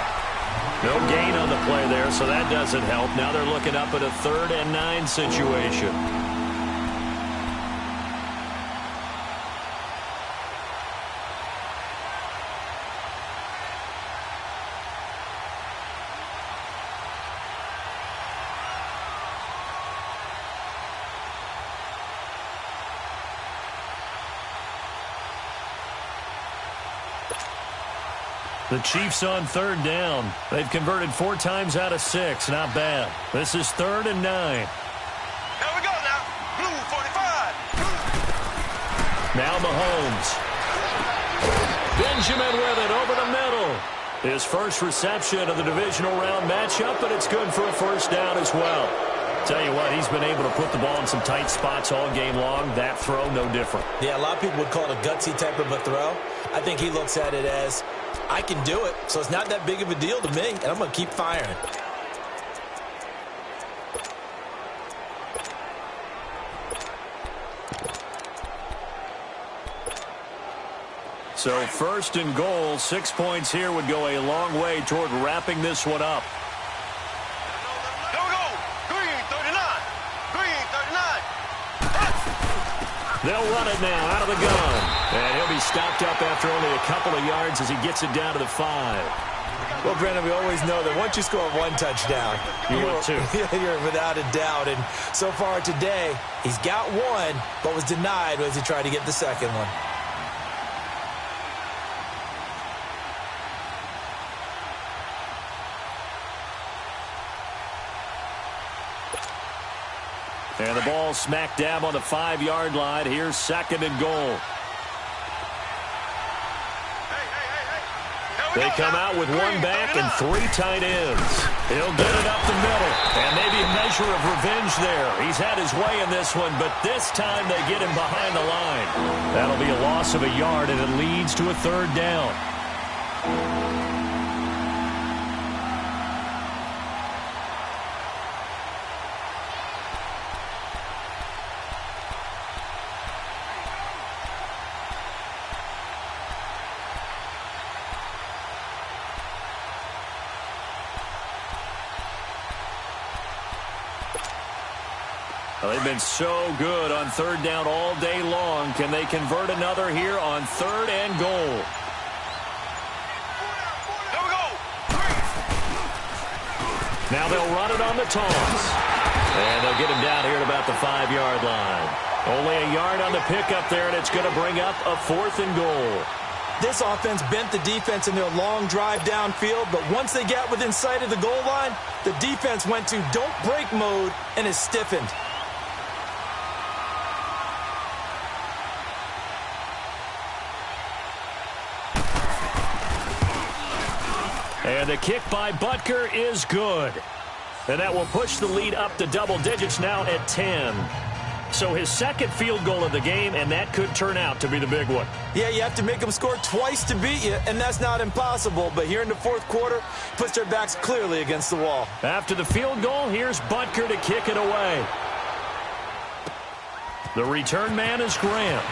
Speaker 1: No gain on the play there, so that doesn't help. Now they're looking up at a 3rd and 9 situation. The Chiefs on 3rd down. They've converted 4 times out of 6. Not bad. This is 3rd and 9.
Speaker 3: Here we go now. Blue 45.
Speaker 1: Now Mahomes. Benjamin with it over the middle. His first reception of the divisional round matchup, but it's good for a 1st down as well. Tell you what, he's been able to put the ball in some tight spots all game long. That throw, no different.
Speaker 2: Yeah, a lot of people would call it a gutsy type of a throw. I think he looks at it as, I can do it, so it's not that big of a deal to me, and I'm going to keep firing.
Speaker 1: So 1st and goal, 6 points here would go a long way toward wrapping this one up.
Speaker 3: Here we go. Green 39. Green 39.
Speaker 1: They'll run it now out of the gun. And he'll be stopped up after only a couple of yards as he gets it down to the 5.
Speaker 2: Well, Brandon, we always know that once you score 1 touchdown, you're without a doubt. And so far today, he's got 1, but was denied as he tried to get the 2nd one.
Speaker 1: And the ball smack dab on the 5-yard line. Here's 2nd and goal. They come out with 1 back and 3 tight ends. He'll get it up the middle. And maybe a measure of revenge there. He's had his way in this one, but this time they get him behind the line. That'll be a loss of a yard, and it leads to a 3rd down. Well, they've been so good on 3rd down all day long. Can they convert another here on 3rd and goal?
Speaker 3: Here we go.
Speaker 1: Now they'll run it on the toss. And they'll get him down here at about the 5-yard line. Only a yard on the pickup there, and it's going to bring up a 4th and goal.
Speaker 2: This offense bent the defense in their long drive downfield, but once they got within sight of the goal line, the defense went to don't break mode and is stiffened.
Speaker 1: And the kick by Butker is good. And that will push the lead up to double digits now at 10. So his second field goal of the game, and that could turn out to be the big one.
Speaker 2: Yeah, you have to make them score twice to beat you, and that's not impossible. But here in the fourth quarter, puts their backs clearly against the wall.
Speaker 1: After the field goal, here's Butker to kick it away. The return man is Graham.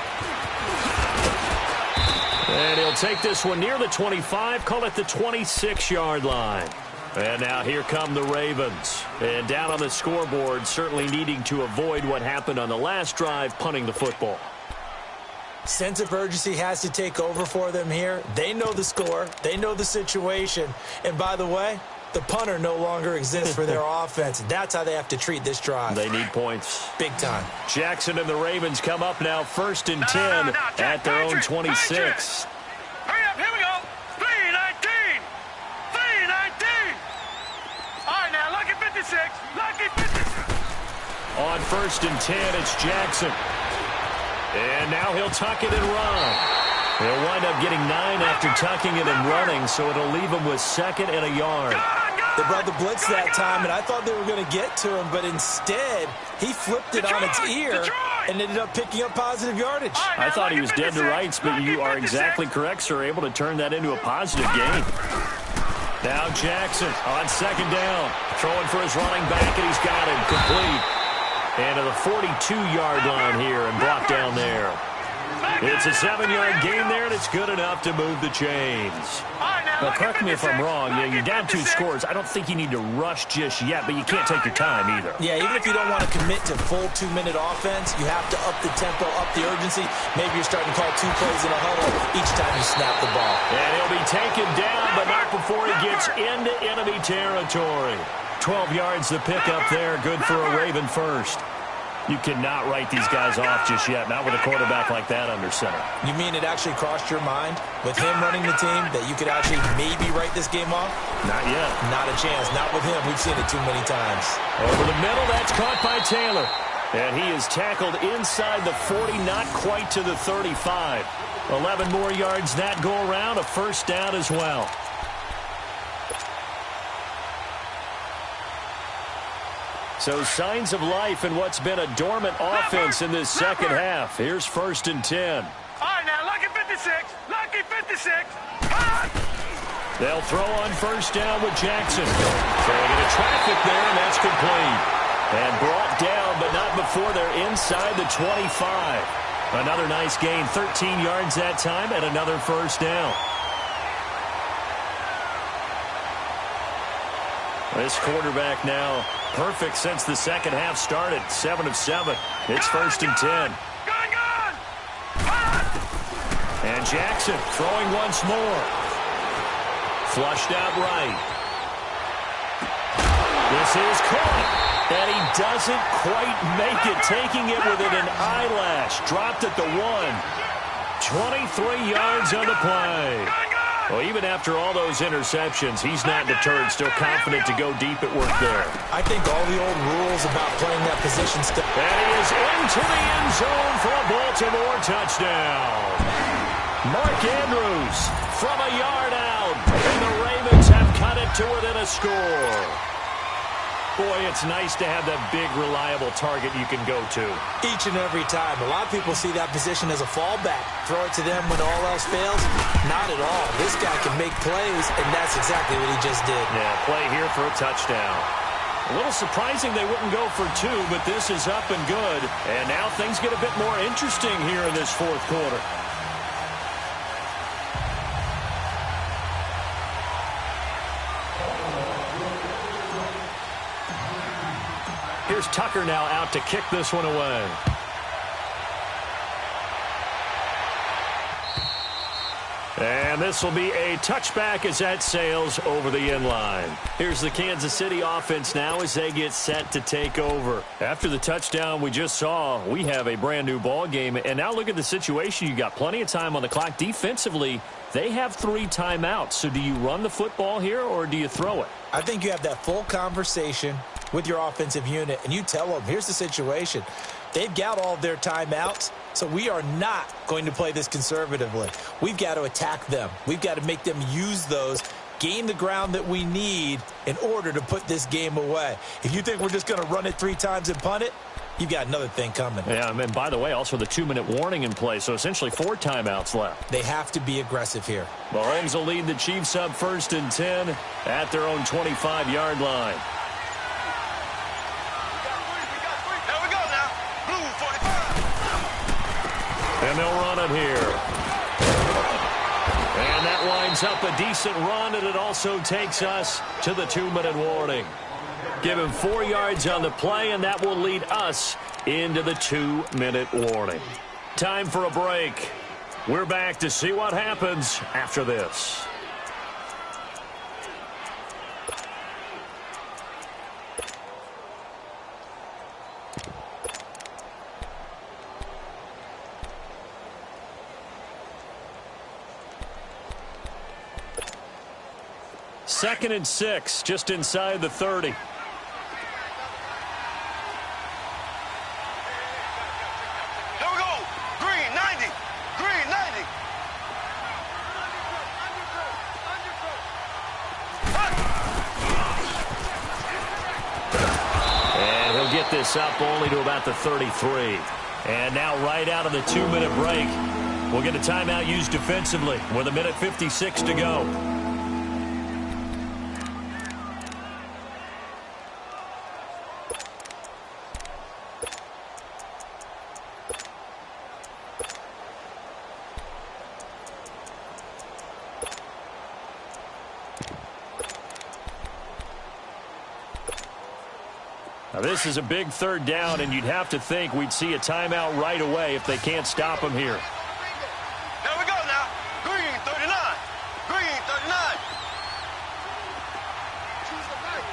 Speaker 1: And he'll take this one near the 25, call it the 26-yard line. And now here come the Ravens. And down on the scoreboard, certainly needing to avoid what happened on the last drive, punting the football.
Speaker 2: Sense of urgency has to take over for them here. They know the score. They know the situation. And by the way, the punter no longer exists for their offense. That's how they have to treat this drive.
Speaker 1: They need points.
Speaker 2: Big time.
Speaker 1: Jackson and the Ravens come up now 1st and 10 at their own 26.
Speaker 3: Hurry up, here we go. 3-19. 3-19. All right, now, lucky 56. Lucky 56.
Speaker 1: On 1st and 10, it's Jackson. And now he'll tuck it and run. He'll wind up getting 9 after tucking it and running, so it'll leave him with 2nd and a yard.
Speaker 2: They brought the blitz that time, and I thought they were going to get to him, but instead, he flipped it on its ear and ended up picking up positive yardage.
Speaker 1: I thought he was dead to rights, but you are exactly correct, sir. Able to turn that into a positive gain. Now Jackson on 2nd down. Throwing for his running back, and he's got him complete. And to the 42-yard line here and brought down there. It's a 7-yard gain there, and it's good enough to move the chains. Now, correct me if I'm wrong. You're down 2 scores. I don't think you need to rush just yet, but you can't take your time either.
Speaker 2: Yeah, even if you don't want to commit to full 2-minute offense, you have to up the tempo, up the urgency. Maybe you're starting to call 2 plays in a huddle each time you snap the ball.
Speaker 1: And he'll be taken down, but not before he gets into enemy territory. 12 yards to pick up there. Good for a Raven first. You cannot write these guys off just yet, not with a quarterback like that under center.
Speaker 2: You mean it actually crossed your mind with him running the team that you could actually maybe write this game off?
Speaker 1: Not yet.
Speaker 2: Not a chance. Not with him. We've seen it too many times.
Speaker 1: Over the middle, that's caught by Taylor. And he is tackled inside the 40, not quite to the 35. 11 more yards that go around, a first down as well. So signs of life in what's been a dormant offense in this second half. Here's 1st and 10.
Speaker 3: All right, now, lucky 56. Lucky 56.
Speaker 1: They'll throw on 1st down with Jackson. Throwing into traffic there, and that's complete. And brought down, but not before they're inside the 25. Another nice gain, 13 yards that time, and another first down. This quarterback now perfect since the second half started. 7 of 7. It's 1st and 10. And Jackson throwing once more. Flushed out right. This is caught. And he doesn't quite make it. Taking it within an eyelash. Dropped at the 1. 23 yards on the play. Well, even after all those interceptions, he's not deterred, still confident to go deep at work there.
Speaker 2: I think all the old rules about playing that position stuff.
Speaker 1: And he is into the end zone for a Baltimore touchdown. Mark Andrews from a yard out, and the Ravens have cut it to within a score. Boy, it's nice to have that big, reliable target you can go to.
Speaker 2: Each and every time. A lot of people see that position as a fallback. Throw it to them when all else fails. Not at all. This guy can make plays, and that's exactly what he just did.
Speaker 1: Yeah, play here for a touchdown. A little surprising they wouldn't go for 2, but this is up and good. And now things get a bit more interesting here in this fourth quarter. Here's Tucker now out to kick this one away. And this will be a touchback as that sails over the end line. Here's the Kansas City offense now as they get set to take over. After the touchdown we just saw, we have a brand new ball game. And now look at the situation. You got plenty of time on the clock. Defensively, they have 3 timeouts. So do you run the football here or do you throw it?
Speaker 2: I think you have that full conversation with your offensive unit, and you tell them, here's the situation. They've got all of their timeouts, so we are not going to play this conservatively. We've got to attack them. We've got to make them use those, gain the ground that we need in order to put this game away. If you think we're just going to run it 3 times and punt it, you've got another thing coming.
Speaker 1: Yeah, and by the way, also the 2-minute warning in play, so essentially 4 timeouts left.
Speaker 2: They have to be aggressive here.
Speaker 1: Mahomes will lead the Chiefs up 1st and 10 at their own 25-yard line. And they'll run it here. And that lines up a decent run, and it also takes us to the 2-minute warning. Give him 4 yards on the play, and that will lead us into the 2-minute warning. Time for a break. We're back to see what happens after this. Second and 6, just inside the 30.
Speaker 3: Here we go. Green, 90. Green, 90.
Speaker 1: And he'll get this up only to about the 33. And now right out of the 2-minute break, we'll get a timeout used defensively with 1:56 to go. Now, this is a big 3rd down, and you'd have to think we'd see a timeout right away if they can't stop him here.
Speaker 3: There we go now. Green, 39. Green, 39. Choose the right.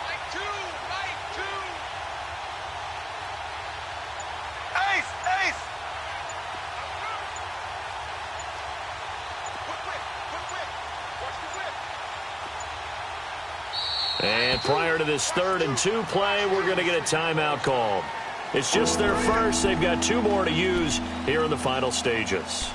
Speaker 3: Right 2, right 2. Ace, ace.
Speaker 1: And prior to this 3rd and 2 play, we're going to get a timeout called. It's just their first. They've got 2 more to use here in the final stages.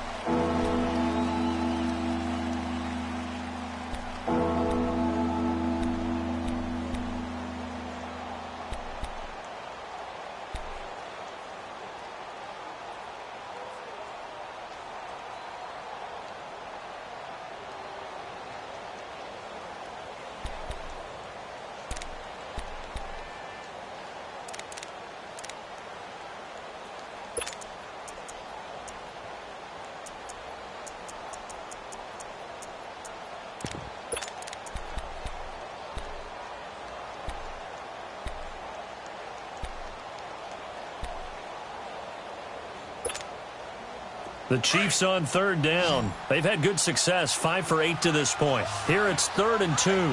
Speaker 1: The Chiefs on 3rd down. They've had good success, 5 for 8 to this point. Here it's 3rd and 2.
Speaker 3: Here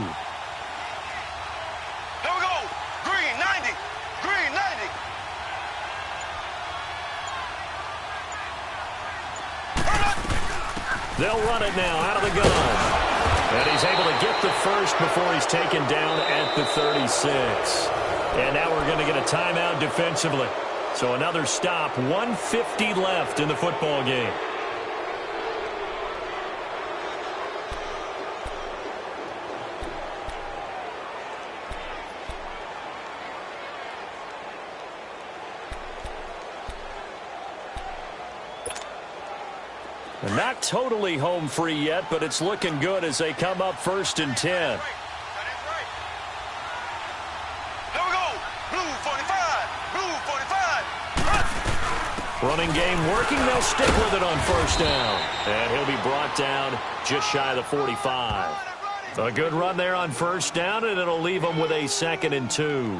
Speaker 3: we go. Green, 90. Green, 90.
Speaker 1: They'll run it now out of the gun. And he's able to get the first before he's taken down at the 36. And now we're going to get a timeout defensively. So another stop, 1:50 left in the football game. They're not totally home free yet, but it's looking good as they come up 1st and 10. Running game working. They'll stick with it on 1st down. And he'll be brought down just shy of the 45. A good run there on first down, and it'll leave them with a 2nd and 2.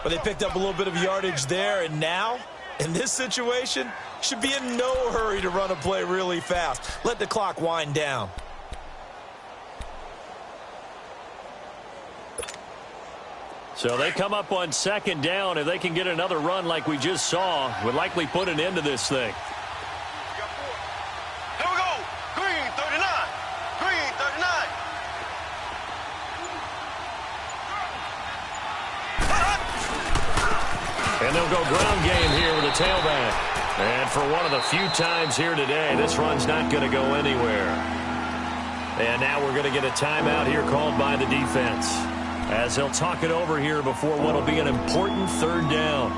Speaker 2: But they picked up a little bit of yardage there, and now, in this situation, should be in no hurry to run a play really fast. Let the clock wind down.
Speaker 1: So they come up on 2nd down. If they can get another run like we just saw, would likely put an end to this thing.
Speaker 3: Here we go. Green 39. Green 39.
Speaker 1: And they'll go ground game here with a tailback. And for one of the few times here today, this run's not going to go anywhere. And now we're going to get a timeout here called by the defense, as they'll talk it over here before what will be an important 3rd down.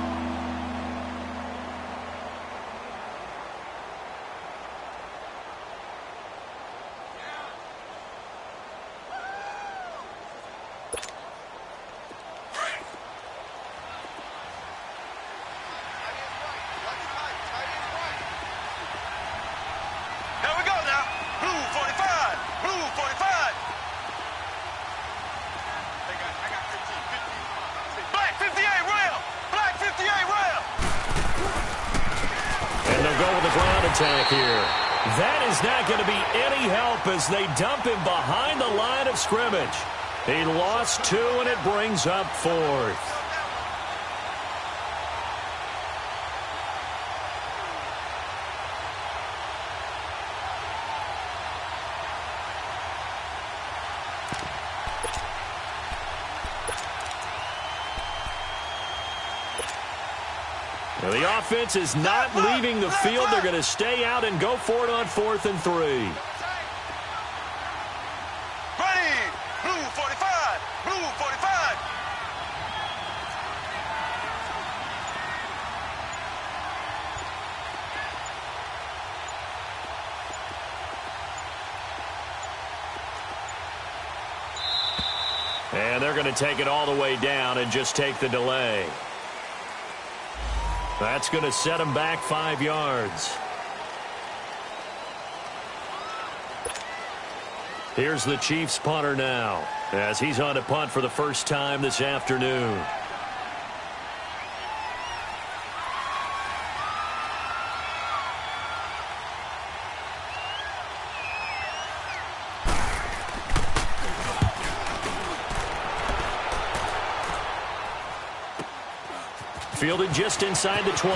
Speaker 3: Here we go now. Blue 45. Blue 45. I got 15. Black 58 rail. Black 58 rail.
Speaker 1: And they'll go with the ground attack here. That is not going to be any help as they dump him behind the line of scrimmage. He lost 2, and it brings up 4th. Well, the offense is not leaving the field. They're going to stay out and go for it on 4th and 3.
Speaker 3: Ready. Blue 45. Blue 45.
Speaker 1: And they're going to take it all the way down and just take the delay. That's going to set them back 5 yards. Here's the Chiefs punter now, as he's on to punt for the first time this afternoon. Fielded just inside the 20.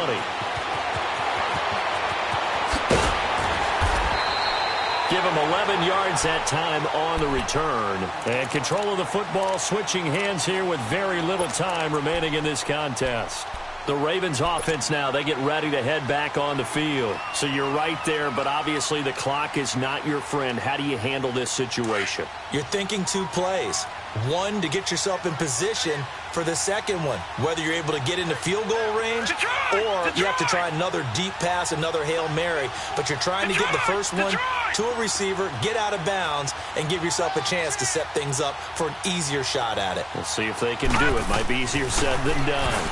Speaker 1: Give him 11 yards that time on the return. And control of the football switching hands here with very little time remaining in this contest. The Ravens offense now, they get ready to head back on the field. So you're right there, but obviously the clock is not your friend. How do you handle this situation?
Speaker 2: You're thinking 2 plays. One, to get yourself in position for the second one, whether you're able to get into field goal range or you have to try another deep pass, another Hail Mary, but you're trying to get the first one to a receiver, get out of bounds, and give yourself a chance to set things up for an easier shot at it.
Speaker 1: We'll see if they can do it. Might be easier said than done.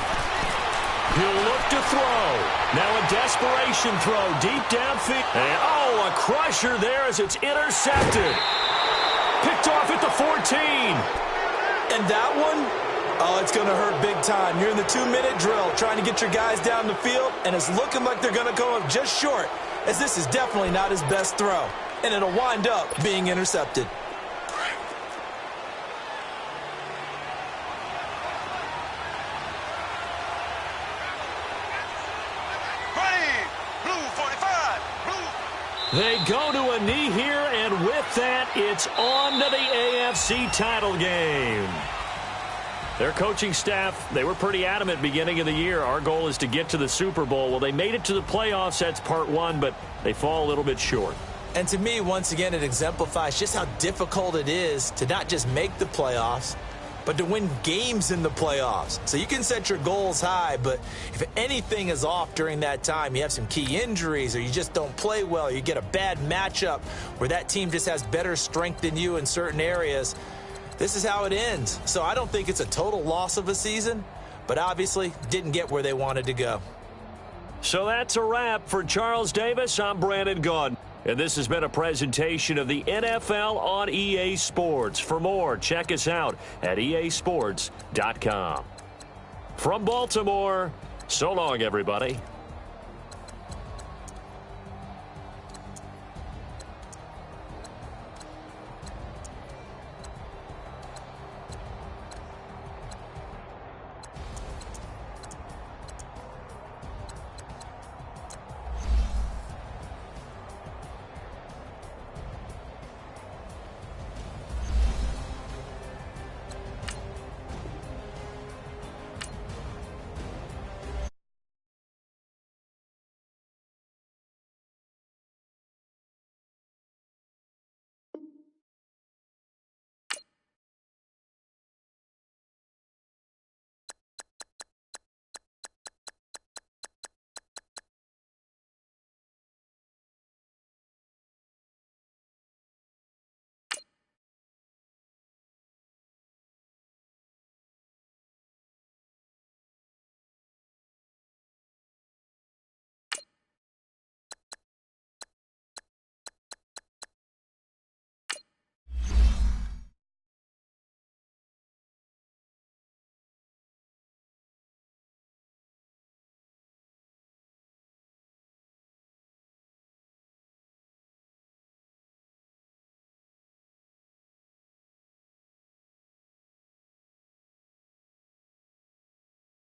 Speaker 1: He'll look to throw. Now a desperation throw deep downfield. And, a crusher there as it's intercepted. Picked off at the 14.
Speaker 2: And that one, it's going to hurt big time. You're in the 2-minute drill trying to get your guys down the field, and it's looking like they're going to go up just short, as this is definitely not his best throw. And it'll wind up being intercepted.
Speaker 1: They go to a knee here, and with that, it's on to the AFC title game. Their coaching staff, they were pretty adamant beginning of the year. Our goal is to get to the Super Bowl. Well, they made it to the playoffs. That's part one, but they fall a little bit short.
Speaker 2: And to me, once again, it exemplifies just how difficult it is to not just make the playoffs, but to win games in the playoffs. So you can set your goals high, but if anything is off during that time, you have some key injuries or you just don't play well, you get a bad matchup where that team just has better strength than you in certain areas, this is how it ends. So I don't think it's a total loss of a season, but obviously didn't get where they wanted to go.
Speaker 1: So that's a wrap for Charles Davis. I'm Brandon Gaudin. And this has been a presentation of the NFL on EA Sports. For more, check us out at easports.com. From Baltimore, so long, everybody.